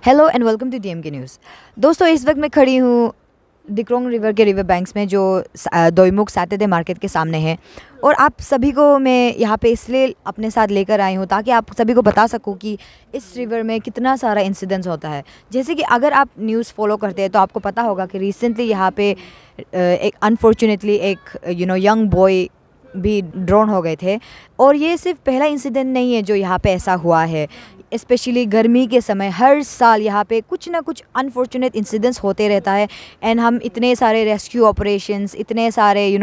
Hello and welcome to DM के news. दोस्तों, इस वक्त मैं खड़ी हूँ डिक्रोंग रिवर के रिवर बैंक्स में, जो दोईमुख सैटरडे मार्केट के सामने है। और आप सभी को मैं यहाँ पे इसलिए अपने साथ लेकर आई हूँ ताकि आप सभी को बता सकूँ कि इस रिवर में कितना सारा इंसिडेंट्स होता है। जैसे कि अगर आप न्यूज़ फॉलो करते हैं तो आपको पता होगा कि रिसेंटली यहाँ पे एक अनफॉर्चुनेटली एक यंग बॉय भी ड्रोन हो गए थे। और ये सिर्फ पहला इंसिडेंट नहीं है जो यहाँ पे ऐसा हुआ है। स्पेशली गर्मी के समय हर साल यहाँ पे कुछ ना कुछ अनफॉर्चुनेट इंसिडेंट्स होते रहता है। एंड हम इतने सारे रेस्क्यू ऑपरेशंस, इतने सारे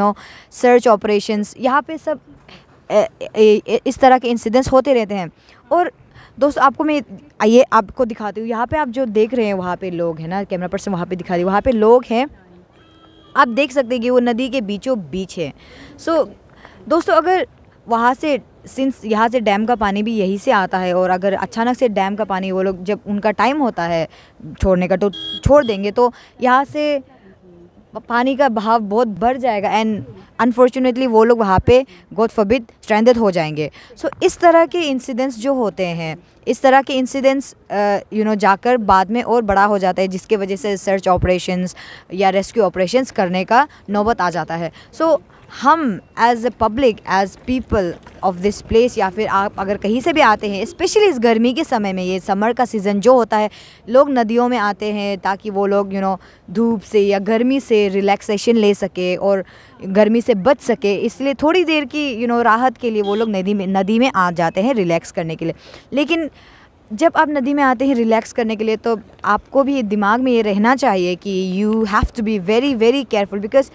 सर्च ऑपरेशंस, यहाँ पे सब इस तरह के इंसिडेंट्स होते रहते हैं। और दोस्तों, आपको मैं आइए आपको दिखाती हूँ। यहाँ पे आप जो देख रहे हैं वहाँ पे लोग हैं ना, कैमरा पर्सन वहाँ पे दिखा दी, वहाँ पे लोग हैं। आप देख सकते हैं कि वो नदी के बीचों बीच है। दोस्तों, अगर वहाँ से सिंस यहाँ से डैम का पानी भी यहीं से आता है, और अगर अचानक से डैम का पानी वो लोग जब उनका टाइम होता है छोड़ने का तो छोड़ देंगे, तो यहाँ से पानी का बहाव बहुत बढ़ जाएगा एंड अनफॉर्चुनेटली वो लोग वहाँ पे गॉड फॉरबिड स्ट्रैंडेड हो जाएंगे। इस तरह के इंसिडेंट्स जो होते हैं, इस तरह के इंसिडेंट्स जाकर बाद में और बड़ा हो जाता है, जिसके वजह से सर्च ऑपरेशंस या रेस्क्यू ऑपरेशंस करने का नौबत आ जाता है। हम as a public, as people of this place, या फिर आप अगर कहीं से भी आते हैं, स्पेशली इस गर्मी के समय में, ये समर का सीज़न जो होता है, लोग नदियों में आते हैं ताकि वो लोग धूप से या गर्मी से रिलैक्सेशन ले सके और गर्मी से बच सके। इसलिए थोड़ी देर की राहत के लिए वो लोग नदी में आ जाते हैं रिलैक्स करने के लिए। लेकिन जब आप नदी में आते हैं रिलैक्स करने के लिए, तो आपको भी दिमाग में ये रहना चाहिए कि you have to be very very careful, because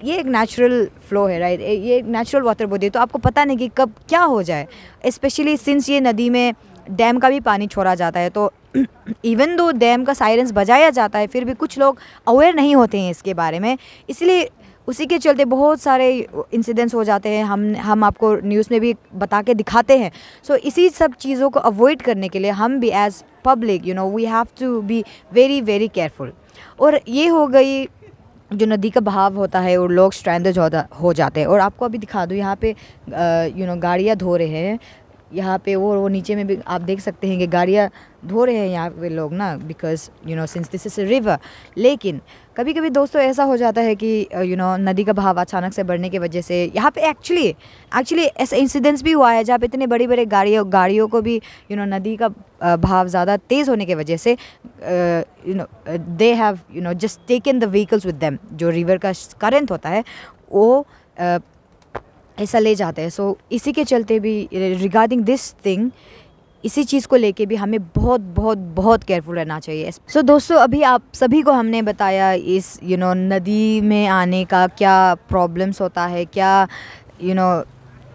ये एक नेचुरल फ्लो है, राइट। ये एक नेचुरल वाटर बॉडी है, तो आपको पता नहीं कि कब क्या हो जाए। स्पेशली सिंस ये नदी में डैम का भी पानी छोड़ा जाता है, तो इवन दो डैम का सायरन्स बजाया जाता है, फिर भी कुछ लोग अवेयर नहीं होते हैं इसके बारे में। इसलिए उसी के चलते बहुत सारे इंसिडेंट्स हो जाते हैं। हम आपको न्यूज़ में भी बता के दिखाते हैं। इसी सब चीज़ों को अवॉइड करने के लिए हम भी as public we have to be very very careful. और ये हो गई जो नदी का बहाव होता है और लोग स्ट्रैंडेड हो जाते हैं। और आपको अभी दिखा दूँ, यहाँ पे गाड़ियाँ धो रहे हैं। यहाँ पे वो नीचे में भी आप देख सकते हैं कि गाड़ियाँ धो रहे हैं यहाँ पे लोग ना, because since this is a river. लेकिन कभी कभी दोस्तों ऐसा हो जाता है कि नदी का बहाव अचानक से बढ़ने की वजह से यहाँ पे एक्चुअली ऐसा इंसिडेंट्स भी हुआ है जहाँ पे इतने बड़ी बड़े गाड़ियों को भी नदी का बहाव ज़्यादा तेज़ होने की वजह से they have just taken the vehicles with them. जो रिवर का करंट होता है वो ऐसा ले जाते हैं। इसी के चलते भी रिगार्डिंग दिस थिंग, इसी चीज़ को लेके भी हमें बहुत बहुत बहुत केयरफुल रहना चाहिए। दोस्तों, अभी आप सभी को हमने बताया इस नदी में आने का क्या प्रॉब्लम्स होता है, क्या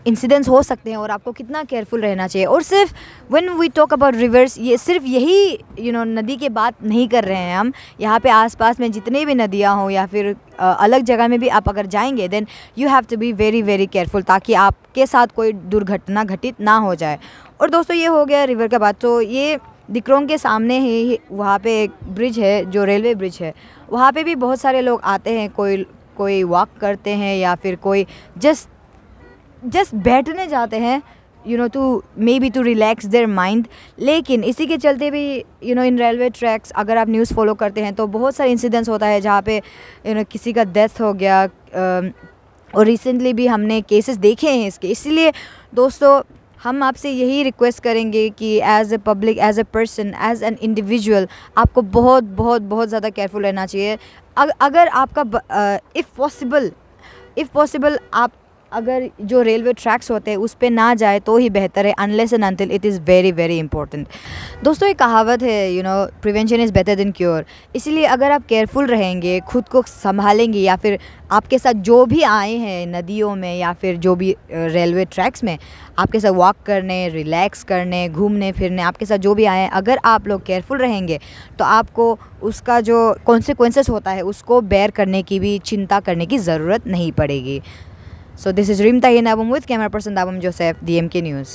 इंसिडेंट्स हो सकते हैं और आपको कितना केयरफुल रहना चाहिए। और सिर्फ when we talk about rivers, ये सिर्फ यही नदी के बात नहीं कर रहे हैं हम। यहाँ पे आसपास में जितने भी नदियाँ हों या फिर अलग जगह में भी आप अगर जाएंगे, then you have to be very very careful, ताकि आपके साथ कोई दुर्घटना घटित ना हो जाए। और दोस्तों, ये हो गया रिवर का बात। तो ये डिक्रोंग के सामने ही वहाँ पे एक ब्रिज है जो रेलवे ब्रिज है। वहाँ पे भी बहुत सारे लोग आते हैं, कोई वॉक करते हैं या फिर कोई जस्ट बैठने जाते हैं to to relax their mind. लेकिन इसी के चलते भी इन रेलवे ट्रैक्स, अगर आप न्यूज़ फॉलो करते हैं तो बहुत सारे इंसिडेंट्स होता है जहाँ पे किसी का डेथ हो गया। और रिसेंटली भी हमने केसेस देखे हैं इसके। इसलिए दोस्तों, हम आपसे यही रिक्वेस्ट करेंगे कि as a public, as a person, as an individual, आपको बहुत बहुत बहुत ज़्यादा केयरफुल रहना चाहिए। अगर आपका इफ़ पॉसिबल आप अगर जो रेलवे ट्रैक्स होते हैं उस पे ना जाए तो ही बेहतर है, unless and until it is very very important. दोस्तों, एक कहावत है prevention is better than cure. इसलिए अगर आप केयरफुल रहेंगे, खुद को संभालेंगे, या फिर आपके साथ जो भी आए हैं नदियों में या फिर जो भी रेलवे ट्रैक्स में आपके साथ वॉक करने, रिलैक्स करने, घूमने फिरने आपके साथ जो भी आए हैं, अगर आप लोग केयरफुल रहेंगे तो आपको उसका जो कॉन्सिक्वेंसेस होता है उसको बेयर करने की भी चिंता करने की ज़रूरत नहीं पड़ेगी। So this is Rim Tahin Abum with camera person Dabum Joseph, DMK News.